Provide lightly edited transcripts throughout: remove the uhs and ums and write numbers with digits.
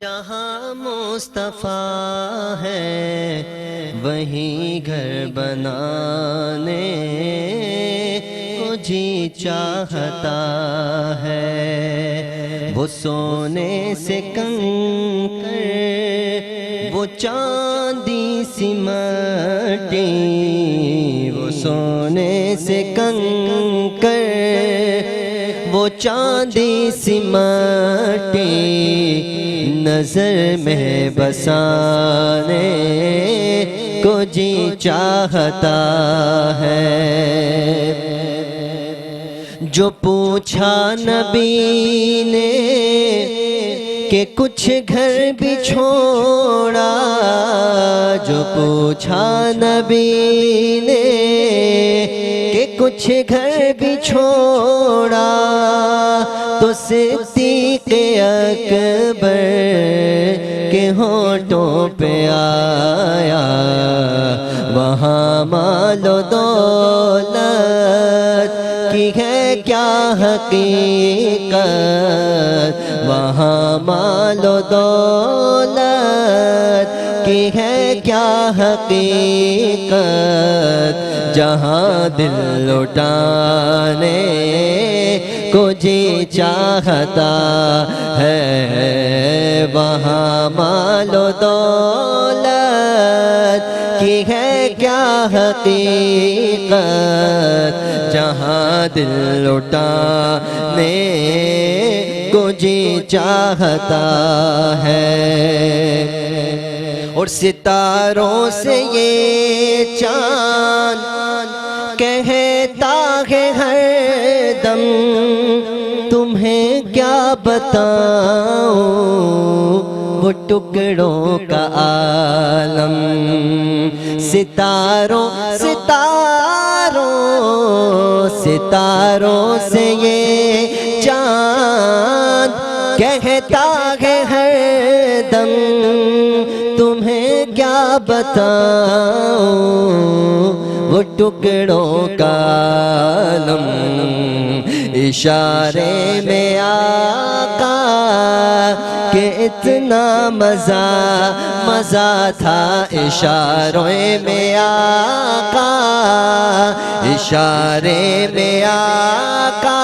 جہاں مصطفیٰ ہے وہیں گھر بنانے کو جی چاہتا ہے، وہ سونے سے کنکر وہ چاندی سی مٹی، وہ سونے سے کنکر وہ چاندی سی مٹی نظر میں بسانے کو جی چاہتا ہے۔ جو پوچھا نبی نے کہ کچھ گھر بھی چھوڑا، جو پوچھا نبی نے کہ کچھ گھر بھی چھوڑا، تو صدیق اکبر کے ہونٹوں پہ آیا، وہاں مال و دولت کی ہے کیا حقیقت، وہاں مال و دولت کی ہے کیا حقیقت، جہاں دل لٹانے کو جی چاہتا ہے، وہاں مال و دولت کی ہے کیا حقیقت، جہاں دل لٹانے کو جی چاہتا ہے۔ اور ستاروں سے یہ چاند کہتا ہے ہر دم، تمہیں کیا بتاؤں وہ ٹکڑوں کا عالم، ستاروں سے یہ چاند کہتا ہے ہر دم، تمہیں کیا بتاؤں وہ ٹکڑوں کا عالم، اشارے میں آقا کہ اتنا مزہ تھا، اشاروں میں آقا، اشارے میں آقا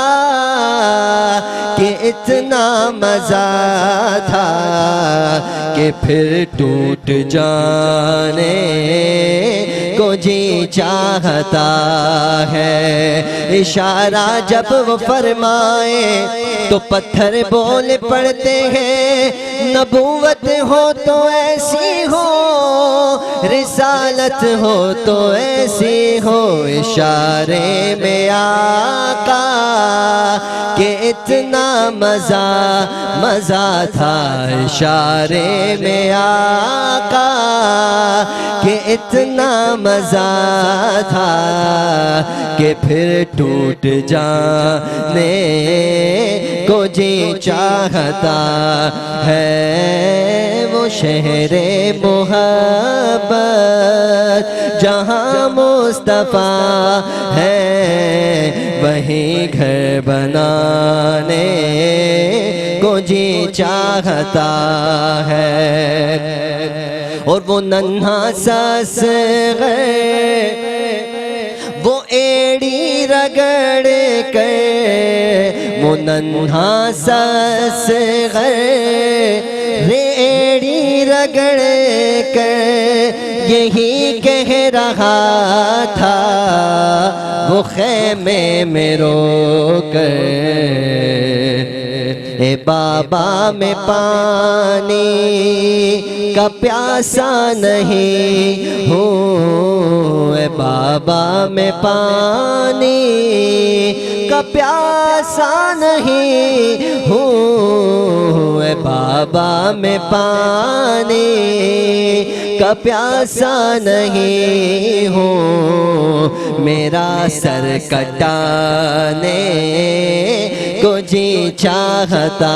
کہ اتنا مزہ تھا کہ پھر ٹوٹ جانے کو جی چاہتا ہے۔ اشارہ جب وہ فرمائے تو پتھر بول پڑتے ہیں، نبوت ہو تو ایسی ہو، رسالت ہو تو ایسی ہو، اشارے میں آقا کہ اتنا مزہ تھا، اشارے میں آقا کہ اتنا مزہ تھا کہ پھر ٹوٹ جانے کو جی چاہتا ہے۔ وہ شہر محبت جہاں مصطفیٰ ہے وہیں گھر بنانے کو جی چاہتا ہے۔ اور وہ ننھا سا اصغر وہ ایڑی رگڑ کر، وہ ننھا سا اصغر ایڑی رگڑ کر یہی کہہ رہا تھا، وہ خیمے میں رو کر اے بابا میں پانی کا پیاسا نہیں ہوں، اے بابا میں پانی کا پیاسا نہیں ہوں، اے بابا میں پانی کا پیاسا نہیں ہوں، میرا سر کٹانے کو جی چاہتا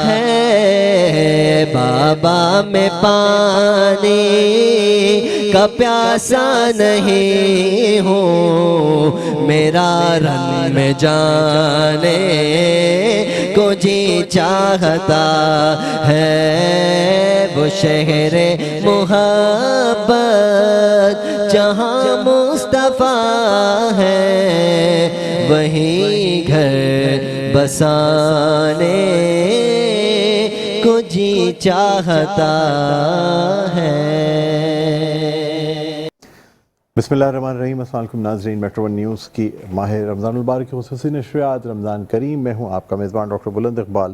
ہے، بابا میں پانی کا پیاسا نہیں ہوں، میرا رن میں جانے کو جی چاہتا ہے، وہ شہر محبت جہاں مصطفیٰ ہے، وہیں گھر بسانے کو جی چاہتا ہے۔ بسم اللہ الرحمن الرحیم۔ السلام علیکم ناظرین، میٹرو ون نیوز کی ماہ رمضان المبارک کی خصوصی نشریات رمضان کریم میں ہوں آپ کا میزبان ڈاکٹر بلند اقبال۔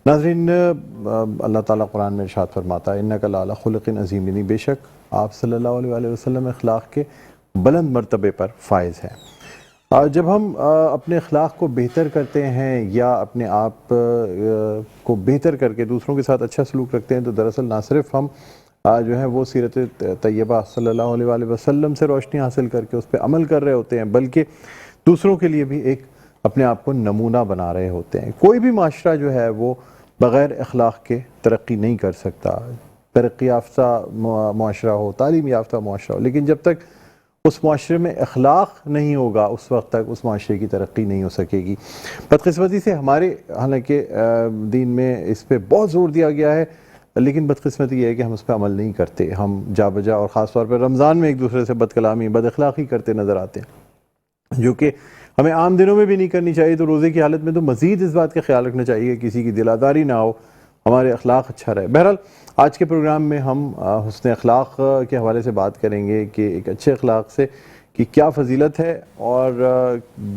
ناظرین، اللہ تعالیٰ قرآن میں ارشاد فرماتا ہے اِنَّکَ لَعَلیٰ خُلُقٍ عَظِیمٍ، یعنی بے شک آپ صلی اللہ علیہ وآلہ وسلم اخلاق کے بلند مرتبے پر فائز ہیں۔ جب ہم اپنے اخلاق کو بہتر کرتے ہیں یا اپنے آپ کو بہتر کر کے دوسروں کے ساتھ اچھا سلوک رکھتے ہیں، تو دراصل نہ صرف ہم جو ہے وہ سیرت طیبہ صلی اللہ علیہ وآلہ وسلم سے روشنی حاصل کر کے اس پہ عمل کر رہے ہوتے ہیں، بلکہ دوسروں کے لیے بھی ایک اپنے آپ کو نمونہ بنا رہے ہوتے ہیں۔ کوئی بھی معاشرہ جو ہے وہ بغیر اخلاق کے ترقی نہیں کر سکتا، ترقی یافتہ معاشرہ ہو، تعلیم یافتہ معاشرہ ہو، لیکن جب تک اس معاشرے میں اخلاق نہیں ہوگا اس وقت تک اس معاشرے کی ترقی نہیں ہو سکے گی۔ بدقسمتی سے ہمارے حالانکہ دین میں اس پہ بہت زور دیا گیا ہے، لیکن بدقسمتی یہ ہے کہ ہم اس پہ عمل نہیں کرتے، ہم جا بجا اور خاص طور پر رمضان میں ایک دوسرے سے بد کلامی، بد اخلاقی کرتے نظر آتے ہیں، جو کہ ہمیں عام دنوں میں بھی نہیں کرنی چاہیے۔ تو روزے کی حالت میں تو مزید اس بات کا خیال رکھنا چاہیے کہ کسی کی دل آزاری نہ ہو، ہمارے اخلاق اچھا رہے۔ بہرحال آج کے پروگرام میں ہم حسن اخلاق کے حوالے سے بات کریں گے کہ ایک اچھے اخلاق سے کی کیا فضیلت ہے اور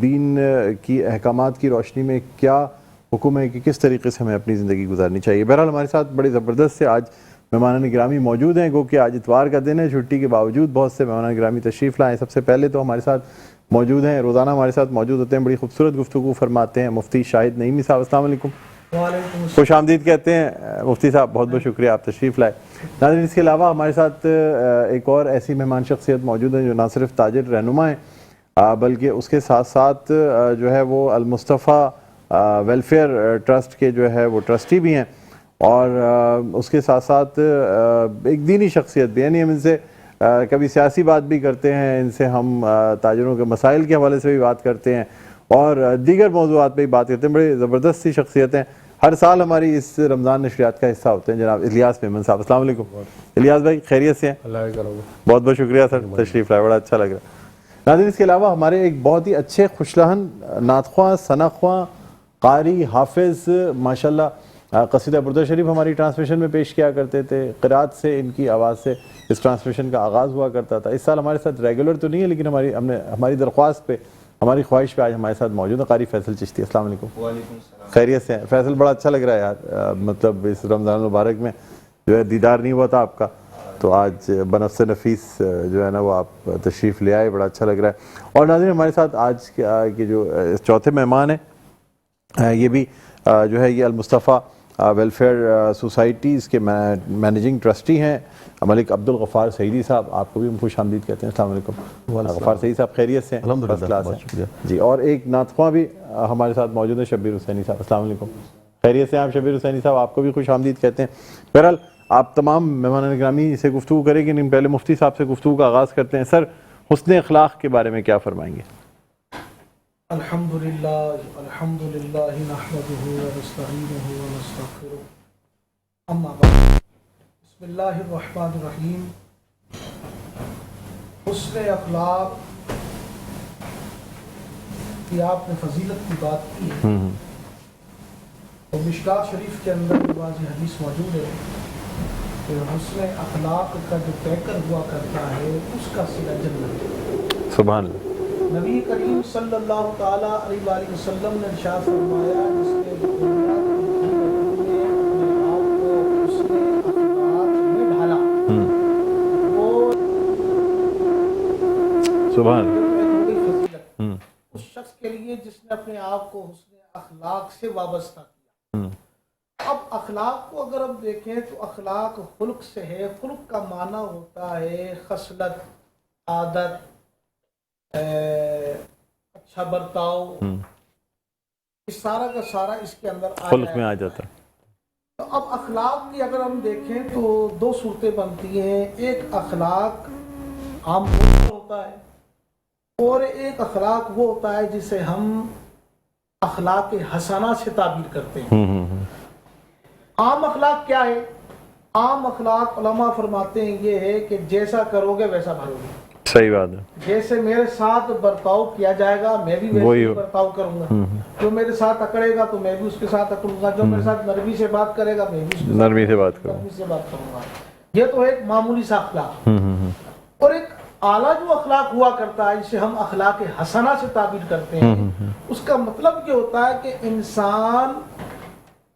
دین کی احکامات کی روشنی میں کیا حکم ہے کہ کس طریقے سے ہمیں اپنی زندگی گزارنی چاہیے۔ بہرحال ہمارے ساتھ بڑے زبردست سے آج مہمان گرامی موجود ہیں، گو کہ آج اتوار کا دن ہے، چھٹی کے باوجود بہت سے مہمان گرامی تشریف لائے ہیں۔ سب سے پہلے تو ہمارے ساتھ موجود ہیں، روزانہ ہمارے ساتھ موجود ہوتے ہیں، بڑی خوبصورت گفتگو فرماتے ہیں، مفتی شاہد نعیمی صاحب۔ السلام علیکم۔ خوش آمدید کہتے ہیں مفتی صاحب، بہت بہت شکریہ آپ تشریف لائے۔ ناظرین، اس کے علاوہ ہمارے ساتھ ایک اور ایسی مہمان شخصیت موجود ہیں جو نہ صرف تاجر رہنما ہیں بلکہ اس کے ساتھ ساتھ جو ہے وہ المصطفیٰ ویلفیئر ٹرسٹ کے جو ہے وہ ٹرسٹی بھی ہیں، اور اس کے ساتھ ساتھ ایک دینی شخصیت بھی، یعنی ہم ان سے کبھی سیاسی بات بھی کرتے ہیں، ان سے ہم تاجروں کے مسائل کے حوالے سے بھی بات کرتے ہیں اور دیگر موضوعات پہ بھی بات کرتے ہیں۔ بڑے زبردست سی شخصیتیں ہر سال ہماری اس رمضان نشریات کا حصہ ہوتے ہیں۔ جناب الیاس میمن صاحب، السلام علیکم۔ الیاس بھائی خیریت سے ہیں؟ اللہ کرو، بہت بہت شکریہ سر، تشریف لائے، بڑا اچھا لگ رہا ہے۔ ناظرین، اس کے علاوہ ہمارے ایک بہت ہی اچھے خوش لہن نعت خواں، ثنا خواں، قاری، حافظ، ماشاءاللہ قصیدہ بردہ شریف ہماری ٹرانسمیشن میں پیش کیا کرتے تھے، قرات سے ان کی آواز سے اس ٹرانسمیشن کا آغاز ہوا کرتا تھا۔ اس سال ہمارے ساتھ ریگولر تو نہیں ہے لیکن ہماری درخواست پہ، ہماری خواہش پہ آج ہمارے ساتھ موجود ہے قاری فیصل چشتی۔ السلام علیکم۔ وعلیکم السلام۔ خیریت سے ہیں فیصل؟ بڑا اچھا لگ رہا ہے یار، مطلب اس رمضان المبارک میں جو ہے دیدار نہیں ہوا تھا آپ کا، تو آج بنفس نفیس جو ہے نا وہ آپ تشریف لے آئے، بڑا اچھا لگ رہا ہے۔ اور ناظرین، ہمارے ساتھ آج کے جو چوتھے مہمان ہیں یہ بھی جو ہے یہ المصطفیٰ ویلفیئر سوسائٹیز کے مینیجنگ ٹرسٹی ہیں، ملک عبدالغفار سعیدی صاحب، آپ کو بھی ہم خوش آمدید کہتے ہیں۔ السلام علیکم غفار سعیدی صاحب، خیریت سے ہیں؟ الحمدللہ، بہت شکریہ جی۔ اور ایک نعت خواں بھی ہمارے ساتھ موجود ہیں، شبیر حسینی صاحب، السلام علیکم، خیریت سے ہیں آپ شبیر حسینی صاحب؟ آپ کو بھی خوش آمدید کہتے ہیں۔ بہرحال آپ تمام مہمان گرامی سے گفتگو کریں گے، لیکن پہلے مفتی صاحب سے گفتگو کا آغاز کرتے ہیں۔ سر، حسن اخلاق کے بارے میں کیا فرمائیں گے؟ الحمدللہ نحمدہ ونستعینہ ونستغفرہ، اما بعد، بسم اللہ الرحمن الرحیم۔ حسن اخلاق کی آپ نے فضیلت کی بات کی ہے، اور مشکات شریف کے اندر واضح حدیث موجود ہے کہ حسن اخلاق کا جو پیکر ہوا کرتا ہے اس کا صلہ جنت ہے۔ سبحان اللہ۔ نبی کریم صلی اللہ تعالیٰ علیہ وآلہ وسلم نے ارشاد فرمایا، جس نے دنیا میں اپنے آپ کو حسن اخلاق میں ڈھالا وہ سبحان اللہ، اس شخص کے لیے جس نے اپنے آپ کو حسن اخلاق سے وابستہ کیا۔ اب اخلاق کو اگر ہم دیکھیں تو اخلاق خلق سے ہے۔ خلق کا معنی ہوتا ہے خصلت، عادت، اچھا برتاؤ، اس سارا کا سارا اس کے اندر خلق میں آ جاتا ہے۔ تو اب اخلاق کی اگر ہم دیکھیں تو دو صورتیں بنتی ہیں. ایک اخلاق عام طور پر ہوتا ہے اور ایک اخلاق وہ ہوتا ہے جسے ہم اخلاق حسنہ سے تعبیر کرتے ہیں. عام اخلاق کیا ہے؟ عام اخلاق علماء فرماتے ہیں یہ ہے کہ جیسا کرو گے ویسا بھرو گے. صحیح بات ہے. جیسے میرے ساتھ برتاؤ کیا جائے گا میں بھی ویسے ہی برتاؤ کروں گا. جو میرے ساتھ اکڑے گا تو میں بھی اس کے ساتھ اکڑوں گا. جو میرے ساتھ نرمی سے بات کرے گا میں بھی اس کے ساتھ نرمی سے بات کروں گا. یہ تو ایک معمولی سا اخلاق. اور ایک اعلیٰ جو اخلاق ہوا کرتا ہے جسے ہم اخلاق حسنہ سے تعبیر کرتے ہیں, اس کا مطلب یہ ہوتا ہے کہ انسان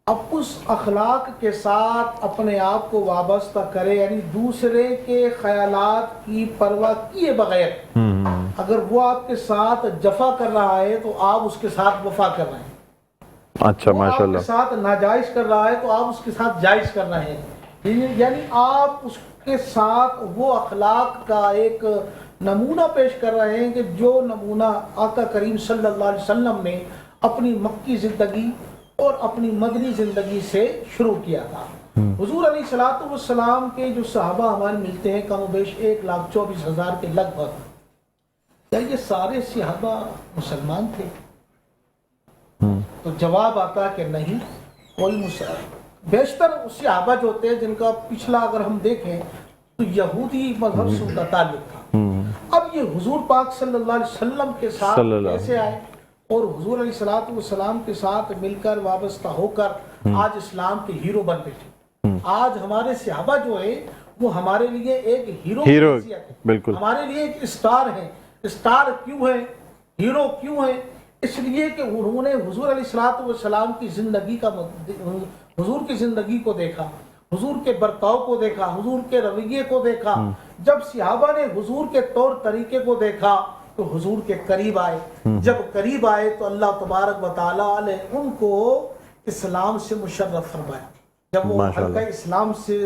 اب اس اخلاق کے ساتھ اپنے آپ کو وابستہ کرے, یعنی دوسرے کے خیالات کی پرواہ کیے بغیر اگر وہ آپ کے ساتھ جفا کر رہا ہے تو آپ اس کے ساتھ وفا کر رہے ہیں. اچھا ماشاءاللہ. آپ کے ساتھ ناجائز کر رہا ہے تو آپ اس کے ساتھ جائز کر رہے ہیں. یعنی آپ اس کے ساتھ وہ اخلاق کا ایک نمونہ پیش کر رہے ہیں کہ جو نمونہ آقا کریم صلی اللہ علیہ وسلم نے اپنی مکی زندگی اور اپنی مدنی زندگی سے شروع کیا تھا. حضور علیہ الصلوۃ والسلام کے جو صحابہ ہمارے ملتے ہیں کم و بیش 1,24,000 کے لگ بھگ, کیا یہ سارے صحابہ مسلمان تھے؟ تو جواب آتا ہے کہ نہیں, کوئی بیشتر صحابہ جو ہوتے ہیں جن کا پچھلا اگر ہم دیکھیں تو یہودی مذہب سے ان کا تعلق تھا. اب یہ حضور پاک صلی اللہ علیہ وسلم کے ساتھ کیسے آئے اور حضور علیہ الصلوۃ والسلام کے ساتھ مل کر وابستہ ہو کر آج اسلام کے ہیرو بن بیٹھے. آج ہمارے صحابہ جو ہے وہ ہمارے لیے ایک ہیرو بالکل ہمارے لیے ایک اسٹار ہے. اسٹار کیوں ہے, ہیرو کیوں ہے؟ اس لیے کہ انہوں نے حضور علیہ الصلوۃ والسلام کی زندگی کا حضور کی زندگی کو دیکھا, حضور کے برتاؤ کو دیکھا, حضور کے رویے کو دیکھا. جب صحابہ نے حضور کے طور طریقے کو دیکھا تو حضور کے قریب آئے. جب قریب آئے تو اللہ تبارک و تعالیٰ نے ان کو اسلام سے مشرف فرمایا. جب وہ حلقہ اسلام سے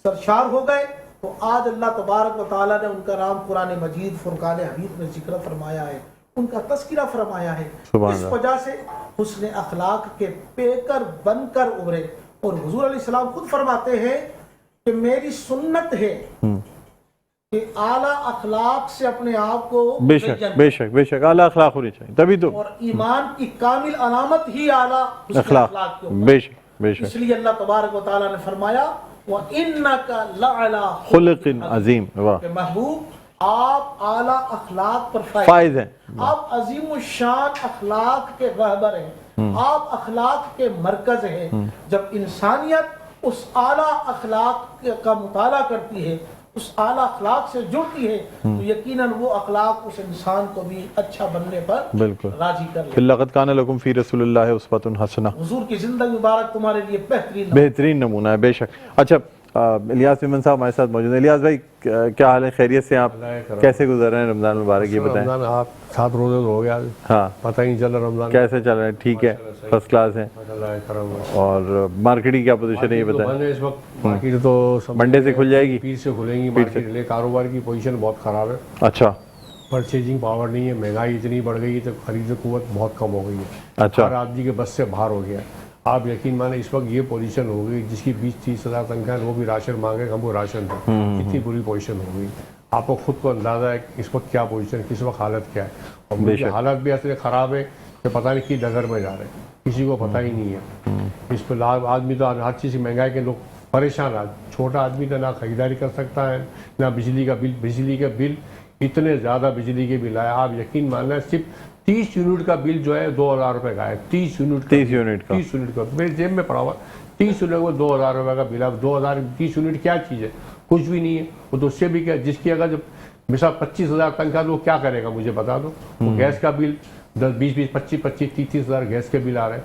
سرشار ہو گئے تو آج اللہ تبارک و تعالیٰ نے ان کا نام قرآن مجید فرقان حمید میں ذکر فرمایا ہے, ان کا تذکرہ فرمایا ہے. اس وجہ سے حسن اخلاق کے پیکر بن کر ابھرے. اور حضور علیہ السلام خود فرماتے ہیں کہ میری سنت ہے کہ اعلیٰ اخلاق سے اپنے آپ کو بے شک اعلیٰ اخلاق ہونی چاہیے, تبھی تو. اور ایمان کی کامل علامت ہی اعلیٰ اخلاق کے اوپر. بے شک اس لیے اللہ تبارک و تعالیٰ نے فرمایا وَإِنَّكَ لَعَلَىٰ خُلُقٍ عظیم. کہ محبوب آپ اعلیٰ اخلاق پر فائز ہیں, آپ عظیم الشان اخلاق کے رہبر ہیں, آپ اخلاق کے مرکز ہیں. جب انسانیت اس اعلیٰ اخلاق کا مطالعہ کرتی ہے, اس اعلیٰ اخلاق سے جڑتی ہے, تو یقیناً وہ اخلاق اس انسان کو بھی اچھا بننے پر بالکل راضی کر لے. لقد کان لکم فی رسول اللہ اسوۃ حسنہ. حضور کی زندگی مبارک تمہارے لیے بہترین نمونہ ہے. بے شک. اچھا الیاس میمن صاحب ہمارے ساتھ موجود ہیں. الیاس بھائی کیا حال ہے, خیریت سے؟ آپ کیسے گزر رہے ہیں رمضان مبارک, یہ بتائیں. رمضان آپ 7 روزے ہو گیا, ہاں پتہ ہی نہیں چل رہا رمضان کیسے چل رہے ہیں. ٹھیک ہے, فرسٹ کلاس ہے. اور مارکیٹ کی کیا پوزیشن ہے یہ بتائیں. اس وقت مارکیٹ تو منڈے سے کھل جائے گی, پیر سے کھلیں گی مارکیٹ. کاروبار کی پوزیشن بہت خراب ہے. اچھا. پرچیزنگ پاور نہیں ہے, مہنگائی اتنی بڑھ گئی ہے تو خرید قوت بہت کم ہو گئی ہے. اچھا. ہر آدمی کے بس سے باہر ہو گیا. آپ یقین مانیں اس وقت یہ پوزیشن ہو گئی جس کی 20-30 ہزار تنخواہ ہے وہ بھی راشن مانگے, ہم کو راشن دو. اتنی بری پوزیشن ہو گئی. آپ کو خود کو اندازہ ہے کہ اس وقت کیا پوزیشن, کس وقت حالت کیا ہے. اور مجھے حالت بھی ایسے خراب ہے کہ پتہ نہیں کی ڈگر میں جا رہے ہیں, کسی کو پتہ ہی نہیں ہے. اس پہ آدمی تو ہر چیز کی مہنگائی کے لوگ پریشان. چھوٹا آدمی تو نہ خریداری کر سکتا ہے, نہ بجلی کا بل اتنے زیادہ بجلی کے بل آئے. آپ یقین ماننا صرف 30 یونٹ کا بل جو ہے 2000 روپے کا ہے. 30 یونٹ کا میرے جیب میں پڑا ہوا 30 یونٹ کو 2000 روپے کا بل ہے. 2000 30 یونٹ کیا چیز ہے, کچھ بھی نہیں ہے. وہ تو اس سے بھی کیا, جس کی اگر جب مثال 25,000 تنخواہ وہ کیا کرے گا مجھے بتا دو. وہ گیس کا بل 10-20 25-30 ہزار گیس کے بل آ رہے ہیں.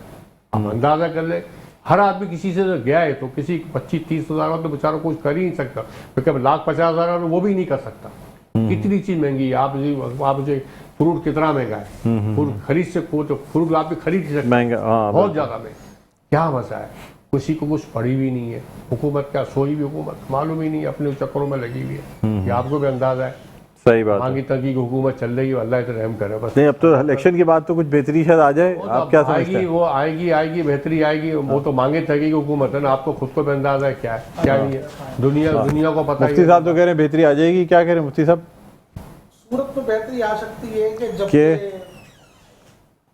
آپ اندازہ کر لیں, ہر آدمی کسی سے گیا ہے تو کسی 25-30 ہزار تو بیچارہ کچھ کر ہی نہیں سکتا, کیونکہ 1,50,000 وہ بھی نہیں کر سکتا. کتنی چیز مہنگی ہے. آپ مجھے فروٹ کتنا مہنگا ہے, فروٹ خرید سکو تو فروٹ آپ بھی خرید سکتے, بہت زیادہ مہنگا. کیا مسئلہ ہے, کسی کو کچھ پڑھی بھی نہیں ہے. حکومت کیا سوئی بھی حکومت معلوم ہی نہیں, اپنے چکروں میں لگی ہوئی ہے. یہ آپ کو بھی اندازہ ہے. صحیح بات ہے. مانگی تنگی کی حکومت چل رہی ہے, اللہ اتنا رحم کرے بس. نہیں اب تو الیکشن کے بعد تو کچھ بہتری شاید آ جائے, آپ کیا سمجھتے ہیں؟ وہ آئے گی بہتری آئے گی. وہ تو مانگے تنگی کی حکومت ہے نا, آپ کو خود کو بھی اندازہ ہے کیا ہے کیا نہیں ہے. دنیا کو پتہ مفتی صاحب تو کہہ رہے ہیں بہتری آ جائے گی, کیا کہہ رہے ہیں مفتی صاحب؟ صورت میں بہتری آ سکتی ہے کہ جب کہ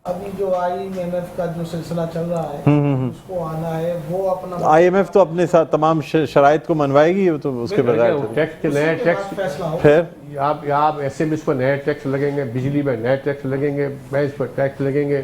ابھی جو IMF کا جو سلسلہ چل رہا ہے اس کو آنا ہے, وہ اپنا IMF تو اپنے ساتھ تمام شرائط کو منوائے گی, تو اس کے بغیر ٹیکس نئے ٹیکس فیصلہ ہو. پھر آپ SMS پر نئے ٹیکس لگیں گے, بجلی پر نئے ٹیکس لگیں گے, گیس پر ٹیکس لگیں گے.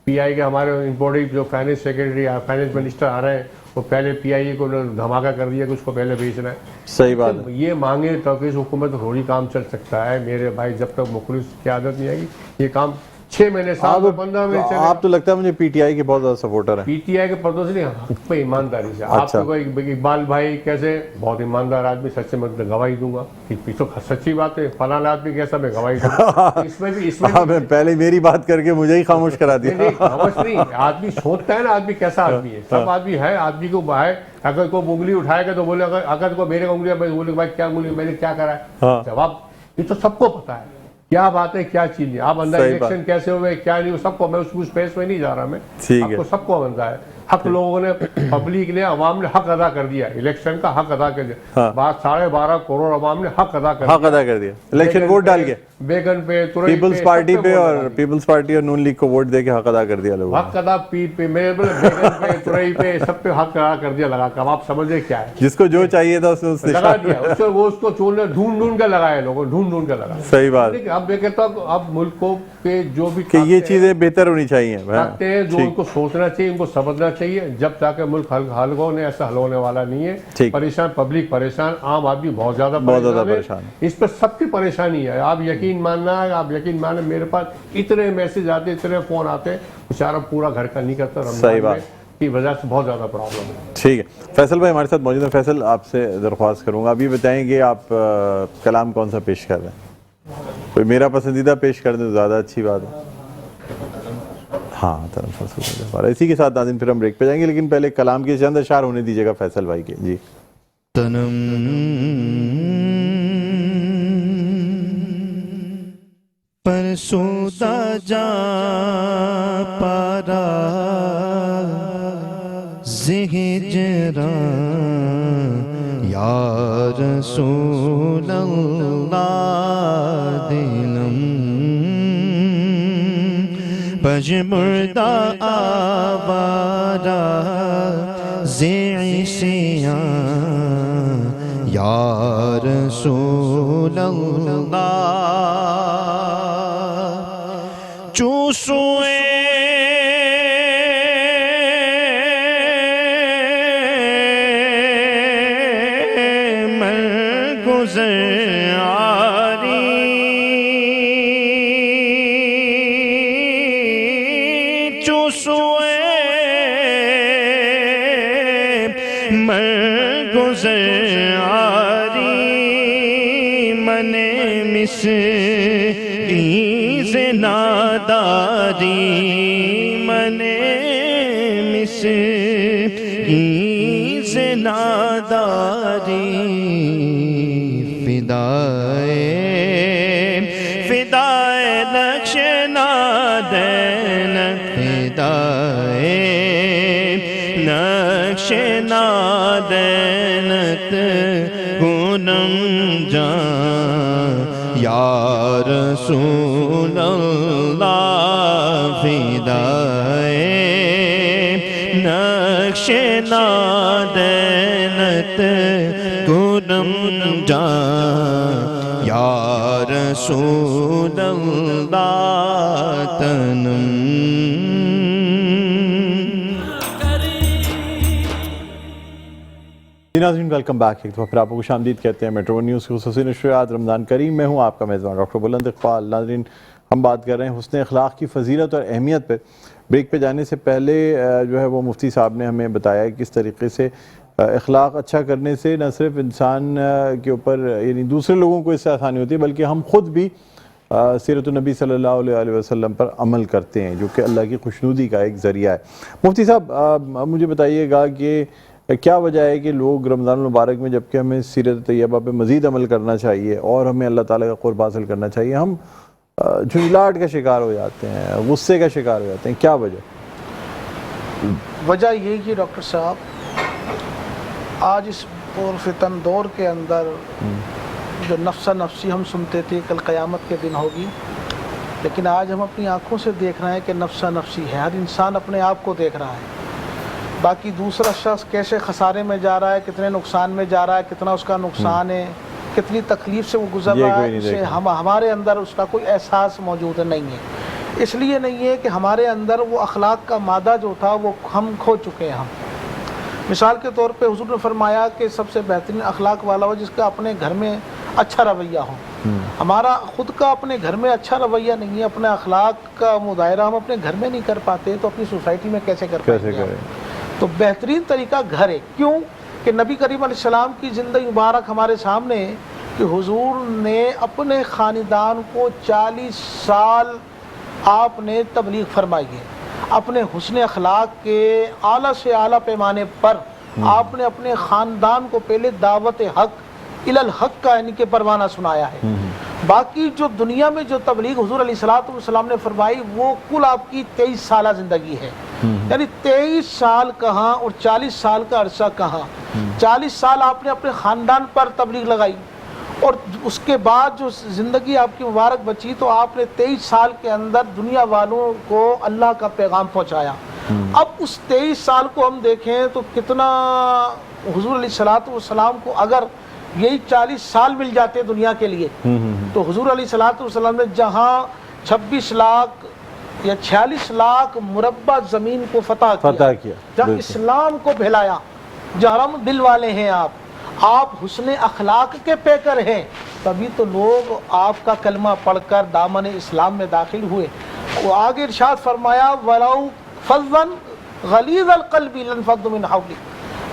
PI کے ہمارے امپورٹنگ جو فائنینس سیکرٹری فائنینس منسٹر آ رہے ہیں وہ پہلے PI کو دھماکہ کر دیا کہ اس کو پہلے بیچنا ہے. صحیح بات ہے. یہ مانگے تو کہ حکومت تھوڑی کام چل سکتا ہے میرے بھائی, جب تک مخلص کی عادت نہیں آئے گی یہ کام 6 مہینے سال 15 مہینے چلے. آپ تو لگتا ہے مجھے PTI کے بہت زیادہ سپورٹر ہیں. PTI کے پردوں سے نہیں, حق پہ ایمانداری سے. آپ کو اقبال بھائی کیسے بہت ایماندار آدمی, سچے میں گواہی دوں گا, پیچھے سچی بات ہے, فلاں آدمی کیسا میں گواہی دوں گا. اس میں پہلے میری بات کر کے مجھے ہی خاموش کرا دیا. خاموش نہیں, آدمی سوچتا ہے نا آدمی کیسا آدمی ہے. سب آدمی ہے, آدمی کو ہے, اگر کوئی انگلی اٹھائے گا تو بولے, اگر کوئی میرے انگلی بولے بھائی کیا انگلی میں نے کیا کرا ہے, جواب یہ تو سب کو پتا ہے کیا بات ہے کیا چیز نہیں. آپ اندر الیکشن کیسے ہوئے کیا نہیں, سب کو, میں اس پیس میں نہیں جا رہا, میں آپ کو سب کو بنتا ہے. حق لوگوں نے, پبلک نے, عوام نے حق ادا کر دیا, الیکشن کا حق ادا کر دیا. 12.5 کروڑ عوام نے حق ادا کر دیا الیکشن ووٹ ڈال کے بیگن پہ, پیپلز پارٹی پہ اور پیپلز پارٹی اور نون لیگ کو ووٹ دے کے حق ادا کر دیا لوگوں نے. حق ادا پہ بیگن پہ ترئی پہ سب پہ حق ادا کر دیا لگا کر. آپ سمجھے کیا ہے, جس کو جو چاہیے تھا اس نے لگا دیا. وہ اس کو ڈھونڈ کے لگائے لوگوں, ڈھونڈ کے لگا. صحیح بات. اب میں کہتا ہوں اب ملکوں کے جو بھی کہ یہ چیزیں بہتر ہونی چاہیے, جو ان کو سوچنا چاہیے, ان کو سمجھنا چاہیے, جب تک ملک حل ہونے ایسا حل ہونے والا نہیں ہے. پریشان پبلک پریشان, عام آدمی بہت زیادہ پریشان ہے. اس پہ سب کی پریشانی ہے. آپ یقین ماننا ہے, آپ یقین ماننا, میرے پاس اتنے میسج آتے, اتنے فون آتے, بیچارہ پورا گھر کا نہیں کرتا رمضان کی وجہ سے بہت زیادہ پرابلم ہے. ٹھیک ہے, فیصل بھائی ہمارے ساتھ موجود ہیں. فیصل, آپ سے درخواست کروں گا, ابھی بتائیں گے آپ کلام کون سا پیش کر رہے ہیں. کوئی میرا پسندیدہ پیش کر دیں تو زیادہ اچھی بات ہے. ہاں اسی کے ساتھ ناظرین پھر ہم بریک پہ جائیں گے, لیکن پہلے کلام کے چند اشعار ہونے دیجیے گا فیصل بھائی کے. جی. تنم پر سودا جا پارا زہجرا یا رسول اللہ دلم پجمردہ آوارا زعسیاں یا رسول اللہ چوسوئے فدائے نقش نادینک فدائے نقش نادینک گنم جان یا رسول اللہ فدائے نقش نادینک گنم جان یا رسول اللہ تنم. ناظرین ویلکم بیک, ایک دفعہ پھر آپ کو خوش آمدید کہتے ہیں میٹرو نیوز کی خصوصی نشریات رمضان کریم. میں ہوں آپ کا میزبان ڈاکٹر بلند اقبال. ناظرین ہم بات کر رہے ہیں حسن اخلاق کی فضیلت اور اہمیت پہ. بریک پہ جانے سے پہلے جو ہے وہ مفتی صاحب نے ہمیں بتایا کس طریقے سے اخلاق اچھا کرنے سے نہ صرف انسان کے اوپر یعنی دوسرے لوگوں کو اس سے آسانی ہوتی ہے, بلکہ ہم خود بھی سیرت النبی صلی اللہ علیہ وسلم پر عمل کرتے ہیں, جو کہ اللہ کی خوشنودی کا ایک ذریعہ ہے. مفتی صاحب مجھے بتائیے گا کہ کیا وجہ ہے کہ لوگ رمضان المبارک میں جبکہ ہمیں سیرت طیبہ پہ مزید عمل کرنا چاہیے اور ہمیں اللہ تعالیٰ کا قرب حاصل کرنا چاہیے، ہم جھنجھلاہٹ کا شکار ہو جاتے ہیں، غصے کا شکار ہو جاتے ہیں؟ کیا وجہ؟ وجہ یہی کہ ڈاکٹر صاحب آج اس پرفتن دور کے اندر جو نفسا نفسی ہم سنتے تھے کل قیامت کے دن ہوگی، لیکن آج ہم اپنی آنکھوں سے دیکھ رہے ہیں کہ نفسا نفسی ہے، ہر انسان اپنے آپ کو دیکھ رہا ہے، باقی دوسرا شخص کیسے خسارے میں جا رہا ہے، کتنے نقصان میں جا رہا ہے، کتنا اس کا نقصان ہے، کتنی تکلیف سے وہ گزر رہا ہے، اسے ہمارے اندر اس کا کوئی احساس موجود نہیں ہے۔ اس لیے نہیں ہے کہ ہمارے اندر وہ اخلاق کا مادہ جو تھا وہ ہم کھو چکے ہیں۔ مثال کے طور پہ حضور نے فرمایا کہ سب سے بہترین اخلاق والا ہو جس کا اپنے گھر میں اچھا رویہ ہو۔ ہمارا خود کا اپنے گھر میں اچھا رویہ نہیں ہے، اپنے اخلاق کا مظاہرہ ہم اپنے گھر میں نہیں کر پاتے تو اپنی سوسائٹی میں کیسے کر پائیں گے؟ تو بہترین طریقہ گھر ہے۔ کیوں کہ نبی کریم علیہ السلام کی زندگی مبارک ہمارے سامنے کہ حضور نے اپنے خاندان کو 40 سال آپ نے تبلیغ فرمائی ہے، اپنے حسن اخلاق کے اعلیٰ سے اعلیٰ پیمانے پر آپ نے اپنے خاندان کو پہلے دعوت حق الحق کا یعنی کہ پروانہ سنایا ہے۔ باقی جو دنیا میں جو تبلیغ حضور علیہ السلام نے فرمائی وہ کل آپ کی 23 سالہ زندگی ہے، یعنی 23 سال کہاں اور 40 سال کا عرصہ کہاں۔ 40 سال آپ نے اپنے خاندان پر تبلیغ لگائی اور اس کے بعد جو زندگی آپ کی مبارک بچی تو آپ نے 23 سال کے اندر دنیا والوں کو اللہ کا پیغام پہنچایا۔ اب اس 23 سال کو ہم دیکھیں تو کتنا حضور علیہ السلام کو اگر یہی 40 سال مل جاتے دنیا کے لیے تو حضور علیہ السلام نے جہاں 26 لاکھ یا 46 لاکھ مربع زمین کو فتح کیا، جہاں اسلام کو پھیلایا، جہاں ہم دل والے ہیں، آپ حسن اخلاق کے پیکر ہیں، تبھی تو لوگ آپ کا کلمہ پڑھ کر دامن اسلام میں داخل ہوئے۔ وہ آگے ارشاد فرمایا وَلَوْ فَظًّا غَلِيظَ الْقَلْبِ لَانفَضُّوا مِنْ حَوْلِكَ،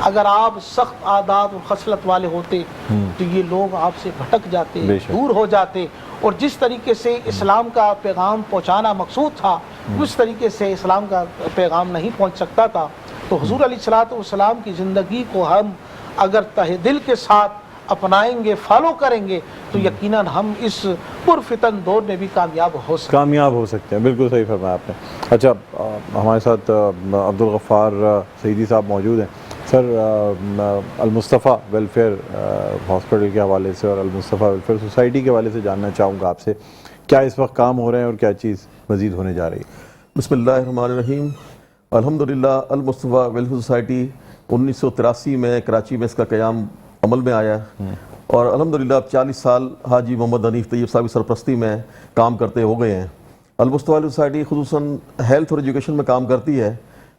اگر آپ سخت عادات و خصلت والے ہوتے تو یہ لوگ آپ سے بھٹک جاتے، دور ہو جاتے، اور جس طریقے سے اسلام کا پیغام پہنچانا مقصود تھا اس طریقے سے اسلام کا پیغام نہیں پہنچ سکتا تھا۔ تو حضور علیہ السلام کی زندگی کو ہم اگر تہ دل کے ساتھ اپنائیں گے، فالو کریں گے تو یقیناً ہم اس پرفتن دور میں بھی کامیاب ہو سکتے ہیں۔ بالکل صحیح فرمایا آپ نے۔ اچھا، ہمارے ساتھ عبدالغفار سعیدی صاحب موجود ہیں۔ سر، المصطفیٰ ویلفیئر ہاسپٹل کے حوالے سے اور المصطفیٰ ویلفیئر سوسائٹی کے حوالے سے جاننا چاہوں گا آپ سے، کیا اس وقت کام ہو رہے ہیں اور کیا چیز مزید ہونے جا رہی ہے؟ بسم اللہ الرحمن الرحیم۔ الحمدللہ المصطفیٰ ویلفیئر سوسائٹی 1983 میں کراچی میں اس کا قیام عمل میں آیا اور الحمدللہ اب 40 سال حاجی محمد حنیف طیب صاحب کی سرپرستی میں کام کرتے ہو گئے ہیں۔ المصطفیٰ سوسائٹی خصوصاً ہیلتھ اور ایجوکیشن میں کام کرتی ہے۔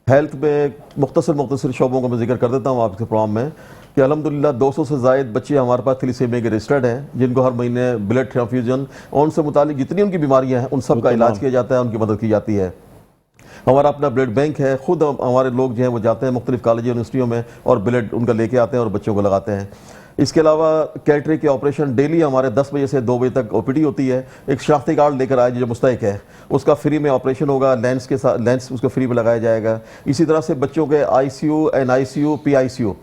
ہیلتھ میں مختصر شعبوں کا میں ذکر کر دیتا ہوں آپ کے پروگرام میں کہ الحمدللہ 200 سے زائد بچے ہمارے پاس تھیلیسیمیا کے رجسٹرڈ ہیں، جن کو ہر مہینے بلڈ ٹرانفیوژن اور ان سے متعلق جتنی ان کی بیماریاں ہیں ان سب کا علاج کیا جاتا ہے، ان کی مدد کی جاتی ہے۔ ہمارا اپنا بلڈ بینک ہے، خود ہمارے لوگ جو ہیں وہ جاتے ہیں مختلف کالج یونیورسٹیوں میں اور بلڈ ان کا لے کے آتے ہیں اور بچوں کو لگاتے ہیں۔ اس کے علاوہ کیٹری کے آپریشن ڈیلی ہمارے 10 بجے سے 2 بجے تک او پی ڈی ہوتی ہے۔ ایک شناختی کارڈ لے کر آئے جو مستحق ہے اس کا فری میں آپریشن ہوگا، لینس کے ساتھ لینس اس کو فری میں لگایا جائے گا۔ اسی طرح سے بچوں کے I C U, N I C U, P I C U,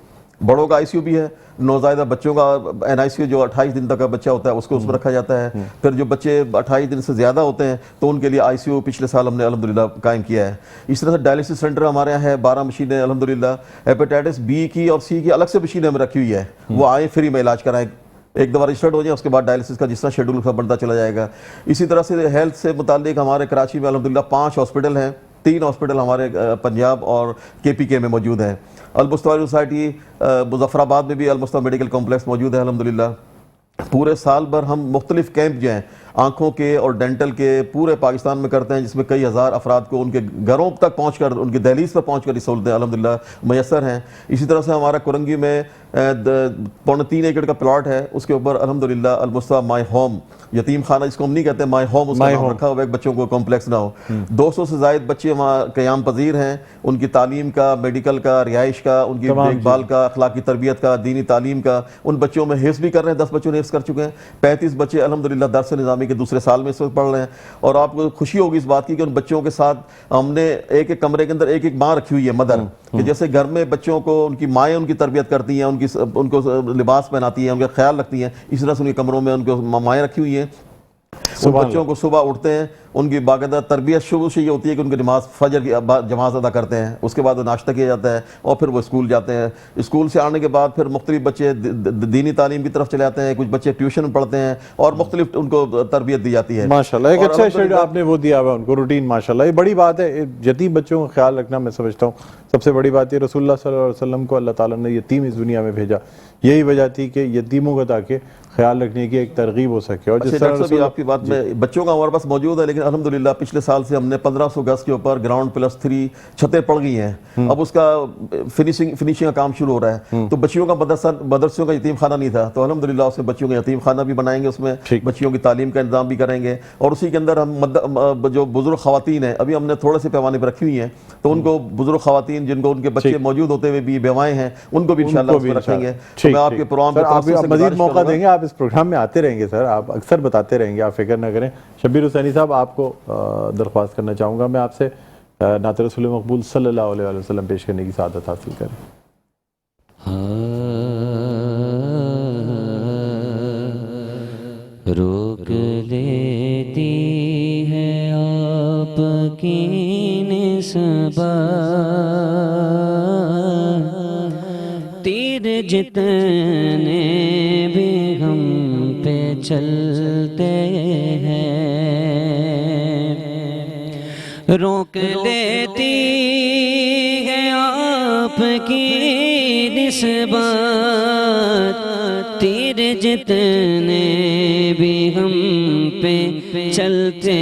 بڑوں کا آئی سی یو بھی ہے، نوزائیدہ بچوں کا این آئی سی یو جو 28 دن تک کا بچہ ہوتا ہے اس کو اس میں رکھا جاتا ہے۔ پھر جو بچے 28 دن سے زیادہ ہوتے ہیں تو ان کے لیے آئی سی یو پچھلے سال ہم نے الحمدللہ قائم کیا ہے۔ اس طرح سے ڈائلسس سینٹر ہمارے یہاں ہے، 12 مشینیں الحمدللہ۔ ہیپیٹائٹس بی کی اور سی کی الگ سے مشینیں ہمیں رکھی ہوئی ہے، وہ آئیں فری میں علاج کرائیں، ایک دفعہ رجسٹرڈ ہو جائیں اس کے بعد ڈائلسس کا جس طرح شیڈول کا بڑھتا چلا جائے گا۔ اسی طرح سے ہیلتھ سے متعلق ہمارے کراچی میں الحمدللہ 5 ہاسپٹل ہیں، 3 ہاسپٹل ہمارے پنجاب اور کے پی کے میں موجود ہیں۔ المصطفیٰ سوسائٹی مظفر آباد میں بھی المصطفیٰ میڈیکل کمپلیکس موجود ہے الحمدللہ۔ پورے سال بھر ہم مختلف کیمپ جو ہیں آنکھوں کے اور ڈینٹل کے پورے پاکستان میں کرتے ہیں، جس میں کئی ہزار افراد کو ان کے گھروں تک پہنچ کر ان کی دہلیز پر پہنچ کر یہ سہولتیں الحمدللہ میسر ہیں۔ اسی طرح سے ہمارا کرنگی میں 3.25 ایکڑ کا پلاٹ ہے، اس کے اوپر الحمدللہ المصطفیٰ مائی ہوم یتیم خانہ جس کو ہم نہیں کہتے مائی ہوم اس کا نام رکھا ہوا ہے، بچوں کو کمپلیکس نہ ہو۔ 200 سے زائد بچے وہاں قیام پذیر ہیں، ان کی تعلیم کا، میڈیکل کا، رہائش کا، ان کی دیکھ بھال کا، اخلاقی تربیت کا، دینی تعلیم کا، ان بچوں میں حفظ بھی کر رہے ہیں، 10 بچوں نے حفظ کر چکے ہیں، 35 بچے الحمدللہ درس نظامی کے دوسرے سال میں اس وقت پڑھ رہے ہیں، اور آپ کو خوشی ہوگی اس بات کی کہ ان بچوں کے ساتھ ہم نے ایک ایک کمرے کے اندر ایک ایک ماں رکھی ہوئی ہے، مدر، کہ جیسے گھر میں بچوں کو ان کی مائیں ان کی تربیت کرتی ہیں، ان کو لباس پہناتی ہیں، ان کا خیال رکھتی ہیں، اس طرح سے ان کے کمروں میں ان کو مائیں رکھی ہوئی ہیں۔ ان بچوں کو صبح اٹھتے ہیں، ان کی باقاعدہ تربیت شروع سے یہ ہوتی ہے کہ ان کی نماز فجر کی جماعت ادا کرتے ہیں، اس کے بعد وہ ناشتہ کیا جاتا ہے اور پھر وہ اسکول جاتے ہیں۔ اسکول سے آنے کے بعد پھر مختلف بچے دینی تعلیم کی طرف چلے جاتے ہیں، کچھ بچے ٹیوشن پڑھتے ہیں اور مختلف ان کو تربیت دی جاتی ہے۔ ماشاءاللہ ایک اچھا شیڈول آپ نے وہ دیا ہوا ان کو، روٹین، ماشاءاللہ یہ بڑی بات ہے۔ یتیم بچوں کا خیال رکھنا میں سمجھتا ہوں سب سے بڑی بات ہے۔ رسول اللہ صلی اللہ علیہ وسلم کو اللہ تعالیٰ نے یتیم اس دنیا میں بھیجا، یہی وجہ تھی کہ یتیموں کا تاکہ خیال رکھنے کی ایک ترغیب ہو سکے۔ اور جس طرح آپ کی بات میں بچوں کا ہمارے پاس موجود ہے، لیکن الحمدللہ پچھلے سال سے ہم نے 1500 گز کے اوپر گراؤنڈ +3 چھتیں پڑ گئی ہیں، اب اس کا فنیشنگ کا کام شروع ہو رہا ہے۔ تو بچیوں کا مدرسوں کا یتیم خانہ نہیں تھا، تو الحمدللہ اس میں بچیوں کا یتیم خانہ بھی بنائیں گے، اس میں بچیوں کی تعلیم کا انتظام بھی کریں گے، اور اسی کے اندر ہم جو بزرگ خواتین ہیں ابھی ہم نے تھوڑے سے پیمانے پہ رکھی ہوئی ہیں، تو ان کو بزرگ خواتین جن کو ان کے بچے موجود ہوتے ہوئے بھی بیوائیں ہیں، ان کو بھی انشاءاللہ اس میں رکھیں گے۔ تو میں آپ کے پروگرام آپ مزید موقع دیں گے، آپ اس پروگرام میں آتے رہیں گے سر، آپ اکثر بتاتے رہیں گے، آپ فکر نہ کریں۔ شبیر حسینی صاحب، آپ کو درخواست کرنا چاہوں گا میں آپ سے نعت رسول مقبول صلی اللہ علیہ وسلم پیش کرنے کی سعادت حاصل کریں۔ روک لیتی ہے آپ کی نسبت، تیر جتنے بھی ہم پہ چلتے ہیں، روک لیتی ہے آپ کی نسبت، تیر جتنے بھی ہم پہ چلتے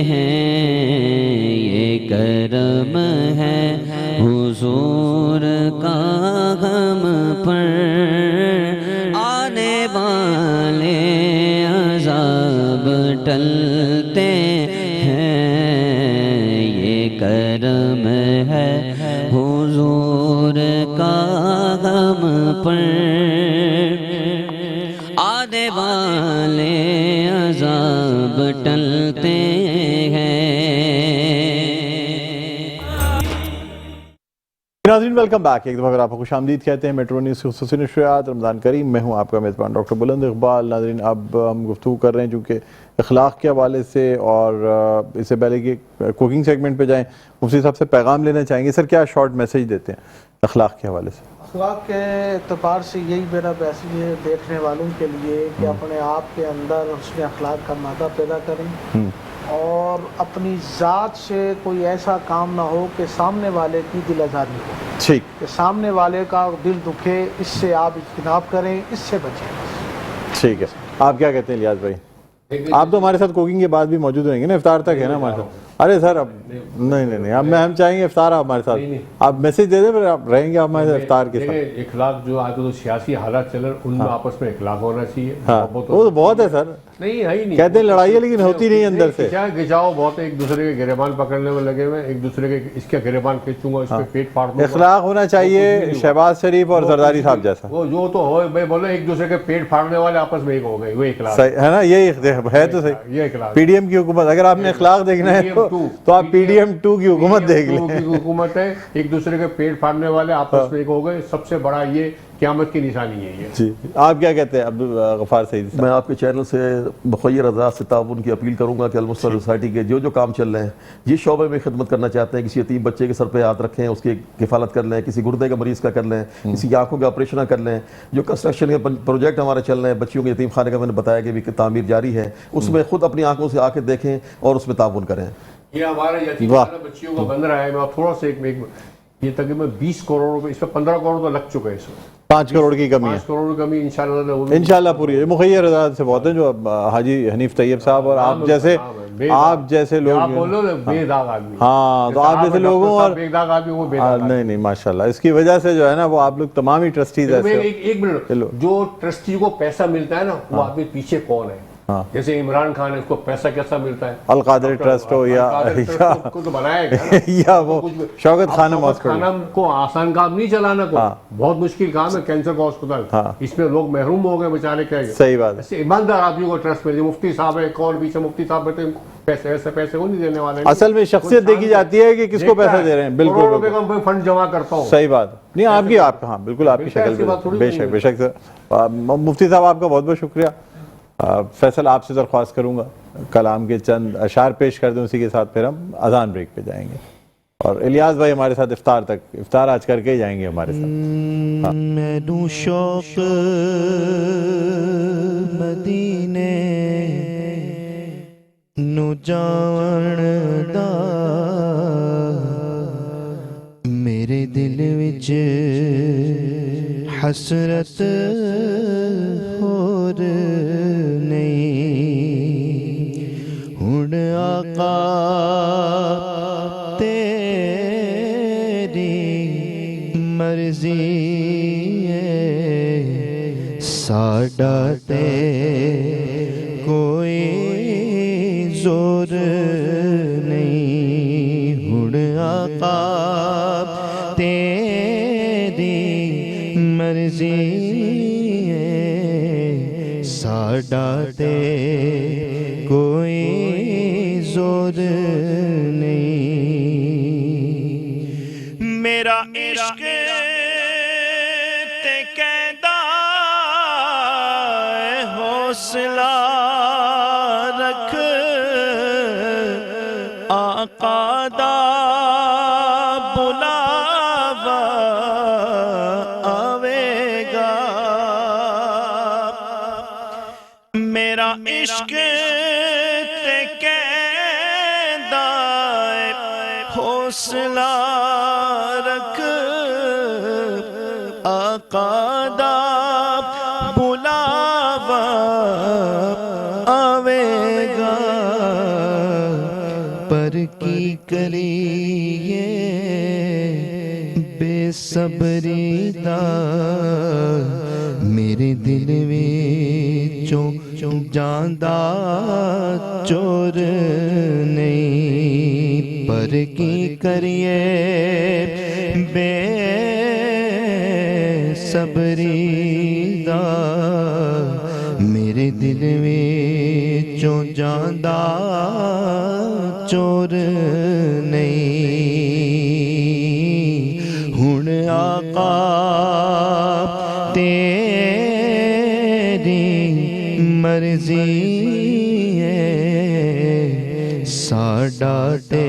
ہیں، یہ کرم ہے حضور کا ہم پر، آنے والے عذاب ٹلتے ہیں، یہ کرم ہے حضور کا ہم پر، آنے والے عذاب ٹلتے ہیں۔ ناظرین ویلکم بیک، ایک دفعہ اگر آپ کو خوش آمدید کہتے ہیں میٹرو نیوز کی خصوصی نشریات رمضان کریم، میں ہوں آپ کا میزبان ڈاکٹر بلند اقبال۔ ناظرین اب ہم گفتگو کر رہے ہیں چونکہ اخلاق کے حوالے سے، اور اس سے پہلے کہ کوکنگ سیگمنٹ پہ جائیں، مفتی صاحب سے پیغام لینا چاہیں گے سر، کیا شارٹ میسیج دیتے ہیں اخلاق کے حوالے سے؟ اخلاق کے اعتبار سے یہی میرا میسیج ہے دیکھنے والوں کے لیے کہ اپنے آپ کے اندر حسن اخلاق کا مادہ پیدا کریں، اور اپنی ذات سے کوئی ایسا کام نہ ہو کہ سامنے والے کی دل آزاری ہو، ٹھیک، کہ سامنے والے کا دل دکھے، اس سے آپ اجتناب کریں، اس سے بچیں۔ ٹھیک ہے، آپ کیا کہتے ہیں الیاس بھائی؟ آپ تو ہمارے ساتھ کوکنگ کے بعد بھی موجود رہیں گے نا، افطار تک ہے نا ہمارے ساتھ؟ ارے سر اب نہیں اب ہم چاہیں گے افطار آپ ہمارے ساتھ، آپ میسیج دے دیں پھر آپ رہیں گے ہمارے ساتھ افطار کے ساتھ۔ اخلاق جو آج تو سیاسی حالات چل رہے ان میں آپس میں اخلاق ہونا چاہیے، وہ تو بہت ہے سر، نہیں ہے ہی نہیں، کہتے ہیں لڑائی ہے لیکن ہوتی نہیں اندر سے، گھچاؤ بہت ہے، ایک دوسرے کے گریبان پکڑنے میں لگے ہوئے، ایک دوسرے کے اس کے گریبان کھینچوں گا، اس کے پیٹ پھاڑ دوں گا۔ اخلاق ہونا چاہیے شہباز شریف اور زرداری صاحب جیسا، وہ جو تو ہو میں بولے ایک دوسرے کے پیٹ پھاڑنے والے آپس میں ایک ہو گئے، وہ اخلاق ہے نا، یہی ہے تو صحیح۔ یہ اخلاق پی ڈی ایم کی حکومت، اگر آپ نے اخلاق دیکھنا ہے تو آپ پی ڈی ایم 2 کی حکومت دیکھ لیں۔ حکومت ہے، ایک دوسرے کے پیٹ پھاڑنے والے آپس میں ایک ہو گئے، سب سے بڑا یہ قیامت کی نشانی ہے یہ۔ جی آپ کیا کہتے ہیں عبدالغفار سعید صاحب؟ میں آپ کے چینل سے بخیر رضا سے تعاون کی اپیل کروں گا کہ المستقبل سوسائٹی کے جو کام چل رہے ہیں جس شعبے میں خدمت کرنا چاہتے ہیں، کسی یتیم بچے کے سر پہ ہاتھ رکھیں، اس کی کفالت کر لیں، کسی گردے کا مریض کا کر لیں، کسی کی آنکھوں کا آپریشن کر لیں، جو کنسٹرکشن کے پروجیکٹ ہمارے چل رہے ہیں، بچیوں کے یتیم خانے کا میں نے بتایا کہ بھی تعمیر جاری ہے، اس میں خود اپنی آنکھوں سے آ کے دیکھیں اور اس میں تعاون کریں۔ یہ ہمارا یتیم خانہ بچیوں کا بن رہا ہے، میں تھوڑا سا یہ تقریباً 20 کروڑ روپے، اس میں 15 کروڑ تو لگ چکے ہیں، اس میں 5 کروڑ کی کمی ہے، 5 کروڑ کی کمی انشاءاللہ پوری ہے۔ مخیر رضا سے بہت ہیں جو حاجی حنیف طیب صاحب اور آپ جیسے لوگ، آپ بولو بے داغ آدمی، ہاں تو آپ جیسے لوگوں اور بے داغ آدمی، وہ بے داغ نہیں ماشاءاللہ، اس کی وجہ سے جو ہے نا وہ آپ لوگ تمام ہی ٹرسٹیز ایسے ایک منٹ، جو ٹرسٹی کو پیسہ ملتا ہے نا وہ آدمی پیچھے کون ہے؟ ہاں۔ جیسے عمران خان ہے، اس کو پیسہ کیسا ملتا ہے؟ القادری ٹرسٹ ہو یا القادری کو تو بنایا گیا نا۔ یا وہ شوکت خانم شوکت ہاسپٹل۔ خانم کو آسان کام نہیں چلانا، کو بہت مشکل کام ہے، کینسر کا ہاسپٹل، اس میں لوگ محروم ہو گئے بیچارے۔ کیا صحیح بات ہے۔ ایسے ایماندار آدمی کو ٹرسٹ میں، مفتی صاحب ہے، کون پیچھے مفتی صاحب بیٹھے، پیسے ایسے پیسے وہ نہیں دینے والے۔ اصل میں شخصیت دیکھی جاتی ہے کہ کس کو پیسہ دے رہے ہیں۔ بالکل کروڑوں روپے کا فنڈ جمع کرتا ہوں۔ صحیح بات نہیں آپ کی، آپ ہاں بالکل آپ کی شکل بے شک بے شک سر۔ مفتی صاحب آپ کا بہت بہت شکریہ۔ فیصل آپ سے درخواست کروں گا کلام کے چند اشعار پیش کر دیں، اسی کے ساتھ پھر ہم اذان بریک پہ جائیں گے، اور الیاس بھائی ہمارے ساتھ افطار آج کر کے ہی جائیں گے ہمارے ساتھ۔ مینوں شوق مدینے نو جان دا، میرے دل وچ حسرت ہور نہیں، ہن آقا تیری مرضی ہے، ساڈا تے کوئی زور نہیں، ہن آقا تیری مرضی ہے، ساڈا تے کوئی زور نہیں، میرا عشق تے کہندا اے حوصلہ رکھ، آقا دا بلاوا آوے گا، میرا عشق تے کہندا اے حوصلہ رکھ، آقا دا بلاوا آوے گا، پر کی کریے بے صبری دا، میرے دل وچوں جاندا چور نہیں، پر کی کریے بے صبری دا، میرے دل وچوں جاندا چور نہیں، ہن آقا تیری مرضی ہے، ساڈا تے